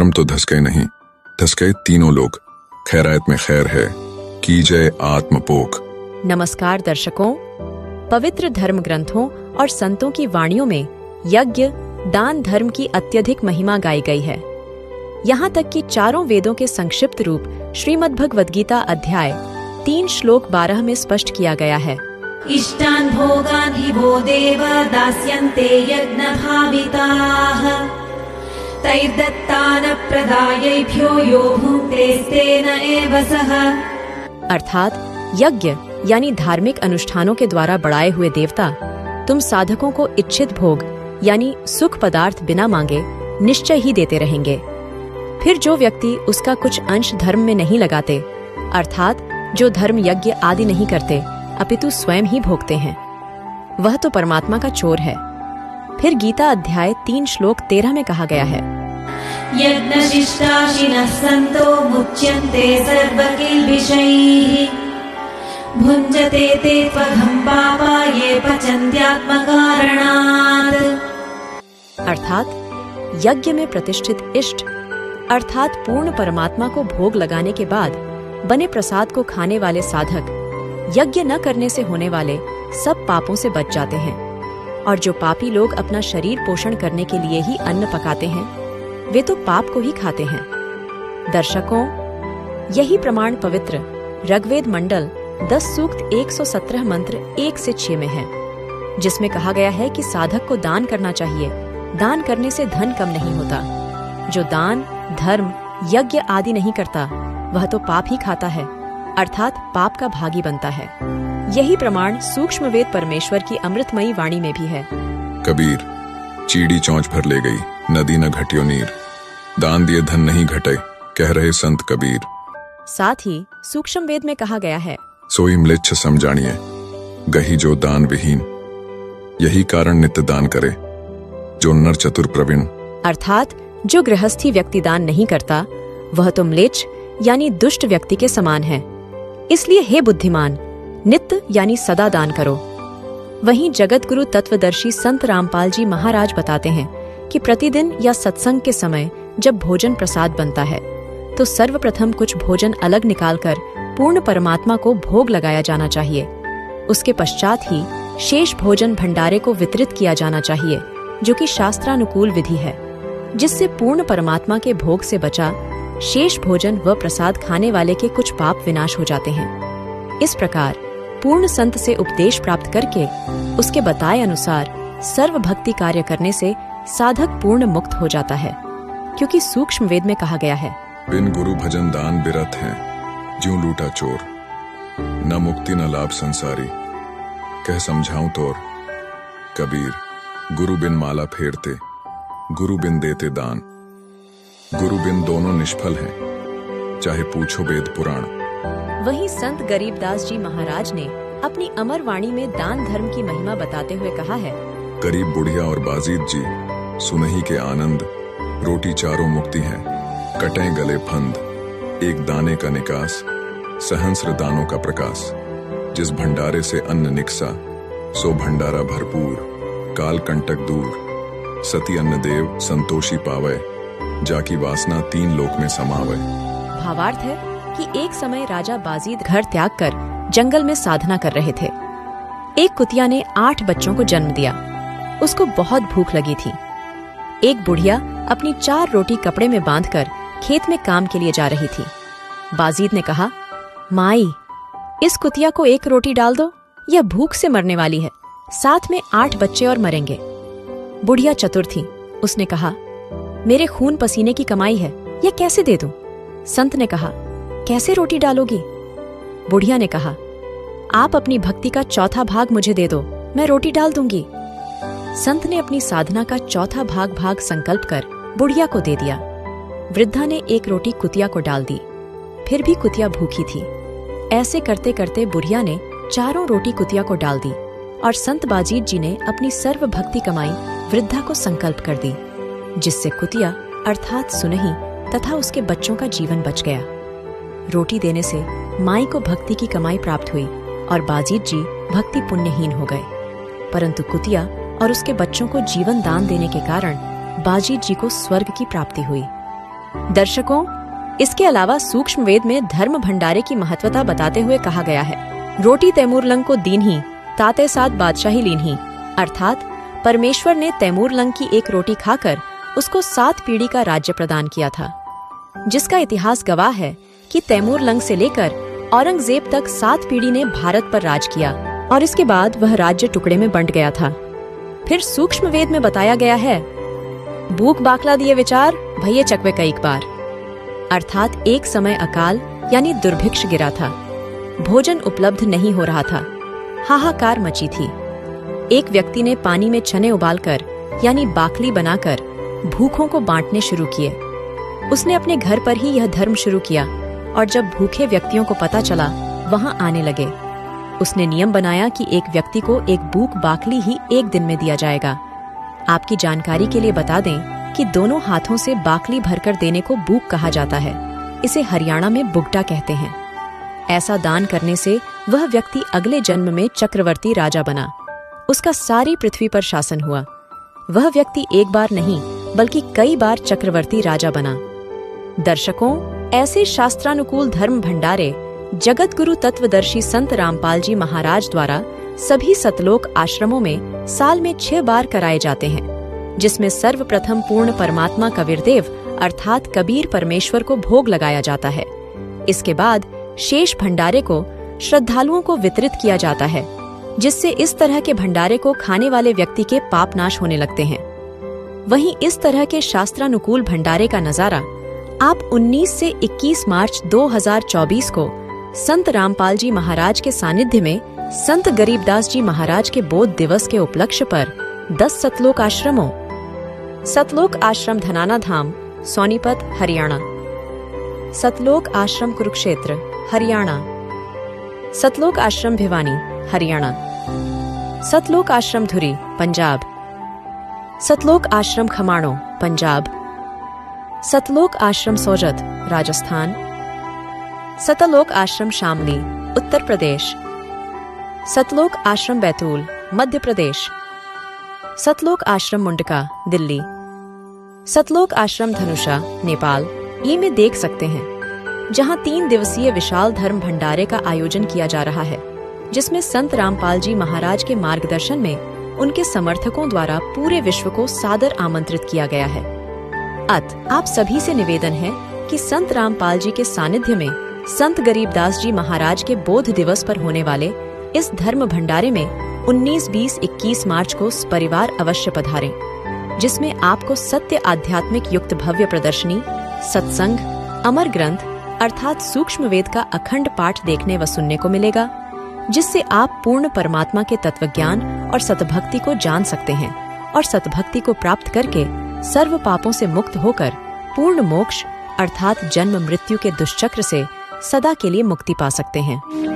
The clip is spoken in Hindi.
धर्म तो धस गए नहीं, धस गए तीनों लोग। खैरायत में खैर है, कीजय आत्मपोख। नमस्कार दर्शकों, पवित्र धर्म ग्रंथों और संतों की वाणियों में यज्ञ, दान, धर्म की अत्यधिक महिमा गाई गई है। यहाँ तक कि चारों वेदों के संक्षिप्त रूप श्रीमद् भगवद गीता अध्याय 3 श्लोक 12 में स्पष्ट किया गया है। इष्टान् भोगान् हि वो देव दास्यन्ते यज्ञभाविताः तैर्दत्तान् प्रदायैभ्यो यो भुङ्क्तेस्तेन एव सः। अर्थात यज्ञ यानी धार्मिक अनुष्ठानों के द्वारा बढ़ाए हुए देवता तुम साधकों को इच्छित भोग यानी सुख पदार्थ बिना मांगे निश्चय ही देते रहेंगे। फिर जो व्यक्ति उसका कुछ अंश धर्म में नहीं लगाते, अर्थात जो धर्म यज्ञ आदि नहीं करते अपितु स्वयं ही भोगते हैं, वह तो परमात्मा का चोर है। फिर गीता अध्याय 3 श्लोक 13 में कहा गया है, यज्ञशिष्टाशिनः सन्तो मुच्यन्ते सर्वकिल्बिषैः भुञ्जते ते त्वघं पापा ये पचन्त्यात्मकारणात्। अर्थात यज्ञ में प्रतिष्ठित इष्ट अर्थात पूर्ण परमात्मा को भोग लगाने के बाद बने प्रसाद को खाने वाले साधक यज्ञ न करने से होने वाले सब पापों से बच जाते हैं। और जो पापी लोग अपना शरीर पोषण करने के लिए ही अन्न पकाते हैं, वे तो पाप को ही खाते हैं। दर्शकों, यही प्रमाण पवित्र ऋग्वेद मंडल 10 सूक्त 117 मंत्र 1 से 6 में है, जिसमें कहा गया है कि साधक को दान करना चाहिए। दान करने से धन कम नहीं होता। जो दान, धर्म, यज्ञ आदि नहीं करता वह तो पाप ही खाता है, अर्थात पाप का भागी बनता है। यही प्रमाण सूक्ष्म वेद परमेश्वर की अमृतमयी वाणी में भी है। कबीर, चीड़ी चौंच भर ले गई, नदी न घटियो नीर। दान दिए धन नहीं घटे, कह रहे संत कबीर। साथ ही सूक्ष्म वेद में कहा गया है, सोई म्लेच्छ समझाणिए, गही जो दान विहीन। यही कारण नित्य दान करे, जो नर चतुर प्रवीण। अर्थात जो गृहस्थी व्यक्ति दान नहीं करता वह तो म्लेच्छ यानी दुष्ट व्यक्ति के समान है। इसलिए हे बुद्धिमान, नित्य यानी सदा दान करो। वहीं जगत गुरु तत्वदर्शी संत रामपाल जी महाराज बताते हैं कि प्रतिदिन या सत्संग के समय जब भोजन प्रसाद बनता है तो सर्वप्रथम कुछ भोजन अलग निकालकर पूर्ण परमात्मा को भोग लगाया जाना चाहिए। उसके पश्चात ही शेष भोजन भंडारे को वितरित किया जाना चाहिए, जो कि शास्त्रानुकूल विधि है, जिससे पूर्ण परमात्मा के भोग से बचा शेष भोजन व प्रसाद खाने वाले के कुछ पाप विनाश हो जाते हैं। इस प्रकार पूर्ण संत से उपदेश प्राप्त करके उसके बताए अनुसार सर्व भक्ति कार्य करने से साधक पूर्ण मुक्त हो जाता है, क्योंकि सूक्ष्म वेद में कहा गया है, बिन गुरु भजन दान बिरथ हैं, ज्यों लूटा चोर। न मुक्ति न लाभ संसारी, कह समझाऊं तोर। कबीर, गुरु बिन माला फेरते, गुरु बिन देते दान। गुरु बिन दोनों निष्फल हैं, चाहे पूछो वेद पुराण। वहीं संत गरीबदास जी महाराज ने अपनी अमर वाणी में दान धर्म की महिमा बताते हुए कहा है, गरीब बुढ़िया और बाजीद जी, सुनही के आनंद। रोटी चारों मुक्ति हैं, कटें गले फंद। एक दाने का निकास, सहस्र दानों का प्रकाश। जिस भंडारे से अन्न निकसा, सो भंडारा भरपूर। काल कंटक दूर, सती अन्न देव संतोषी पावे। जाकी वासना 3 लोक में समावे। भावार्थ है कि एक समय राजा बाजीद घर त्याग कर जंगल में साधना कर रहे थे। एक कुतिया ने 8 बच्चों को जन्म दिया। उसको बहुत भूख लगी थी। एक बुढ़िया अपनी 4 रोटी कपड़े में बांधकर खेत में काम के लिए जा रही थी। बाजीद ने कहा, माई, इस कुतिया को 1 रोटी डाल दो, यह भूख से मरने वाली है, साथ में 8 बच्चे और मरेंगे। बुढ़िया चतुर थी, उसने कहा, मेरे खून पसीने की कमाई है, यह कैसे दे दूं? संत ने कहा, कैसे रोटी डालोगी? बुढ़िया ने कहा, आप अपनी भक्ति का 4था भाग मुझे दे दो, मैं रोटी डाल दूंगी। संत ने अपनी साधना का 4था भाग संकल्प कर बुढ़िया को दे दिया। वृद्धा ने 1 रोटी कुतिया को डाल दी। फिर भी कुतिया भूखी थी। ऐसे करते करते बुढ़िया ने 4 रोटी कुतिया को डाल दी और संत बाजीद जी ने अपनी सर्व भक्ति कमाई वृद्धा को संकल्प कर दी, जिससे कुतिया अर्थात सुनही तथा उसके बच्चों का जीवन बच गया। रोटी देने से माई को भक्ति की कमाई प्राप्त हुई और बाजीद जी भक्ति पुण्यहीन हो गए, परंतु कुतिया और उसके बच्चों को जीवन दान देने के कारण बाजीद जी को स्वर्ग की प्राप्ति हुई। दर्शकों, इसके अलावा सूक्ष्म वेद में धर्म भंडारे की महत्वता बताते हुए कहा गया है, रोटी तैमूरलंग को दीन्ही ताते साथ बादशाही लीन्ही, अर्थात परमेश्वर ने तैमूरलंग की एक रोटी खाकर उसको 7 पीढ़ी का राज्य प्रदान किया था, जिसका इतिहास गवाह है कि तैमूरलंग से लेकर औरंगजेब तक 7 पीढ़ी ने भारत पर राज किया और इसके बाद वह राज्य टुकड़े में बंट गया था। फिर सूक्ष्म वेद में बताया गया है, भूख बाखला दिए विचार भैये चकवे कईक बार, अर्थात एक समय अकाल यानी दुर्भिक्ष गिरा था, भोजन उपलब्ध नहीं हो रहा था, हाहाकार मची थी। एक व्यक्ति ने पानी में चने उबालकर यानी बाखली बनाकर भूखों को बांटने शुरू किए। उसने अपने घर पर ही यह धर्म शुरू किया और जब भूखे व्यक्तियों को पता चला वहां आने लगे। उसने नियम बनाया कि एक व्यक्ति को एक बूक बाखली ही एक दिन में दिया जाएगा। आपकी जानकारी के लिए बता दें कि दोनों हाथों से बाखली भरकर देने को बूक कहा जाता है। इसे हरियाणा में बुगटा कहते हैं। ऐसा दान करने से वह व्यक्ति अगले जन्म में चक्रवर्ती राजा बना। उसका सारी पृथ्वी पर शासन हुआ। वह व्यक्ति एक बार नहीं बल्कि कई बार चक्रवर्ती राजा बना। दर्शकों, ऐसे शास्त्रानुकूल धर्म भंडारे जगत गुरु तत्वदर्शी संत रामपाल जी महाराज द्वारा सभी सतलोक आश्रमों में साल में 6 बार कराए जाते हैं, जिसमें सर्वप्रथम पूर्ण परमात्मा कबीरदेव अर्थात कबीर परमेश्वर को भोग लगाया जाता है। इसके बाद शेष भंडारे को श्रद्धालुओं को वितरित किया जाता है, जिससे इस तरह के भंडारे को खाने वाले व्यक्ति के पाप नाश होने लगते हैं। वहीं इस तरह के शास्त्रानुकूल भंडारे का नजारा आप 19 से 21 मार्च 2024 को संत रामपाल जी महाराज के सानिध्य में संत गरीबदास जी महाराज के बोध दिवस के उपलक्ष्य पर 10 सतलोक आश्रमों, सतलोक आश्रम धनाना धाम, सोनीपत, हरियाणा, सतलोक आश्रम कुरुक्षेत्र, हरियाणा, सतलोक आश्रम भिवानी, हरियाणा, सतलोक आश्रम धुरी, पंजाब, सतलोक आश्रम खमाणों, पंजाब, सतलोक आश्रम सोजत, राजस्थान, सतलोक आश्रम शामली, उत्तर प्रदेश, सतलोक आश्रम बैतूल, मध्य प्रदेश, सतलोक आश्रम मुंडका, दिल्ली, सतलोक आश्रम धनुषा, नेपाल। ये में देख सकते हैं, जहां 3 दिवसीय विशाल धर्म भंडारे का आयोजन किया जा रहा है, जिसमें संत रामपाल जी महाराज के मार्गदर्शन में उनके समर्थकों द्वारा पूरे विश्व को सादर आमंत्रित किया गया है। आप सभी से निवेदन है कि संत रामपाल जी के सानिध्य में संत गरीबदास जी महाराज के बोध दिवस पर होने वाले इस धर्म भंडारे में 19, 20, 21 मार्च को परिवार अवश्य पधारें, जिसमें आपको सत्य आध्यात्मिक युक्त भव्य प्रदर्शनी, सत्संग, अमर ग्रंथ अर्थात सूक्ष्म वेद का अखंड पाठ देखने व सुनने को मिलेगा, जिससे आप पूर्ण परमात्मा के तत्वज्ञान और सतभक्ति को जान सकते हैं और सतभक्ति को प्राप्त करके सर्व पापों से मुक्त होकर पूर्ण मोक्ष अर्थात जन्म मृत्यु के दुष्चक्र से सदा के लिए मुक्ति पा सकते हैं।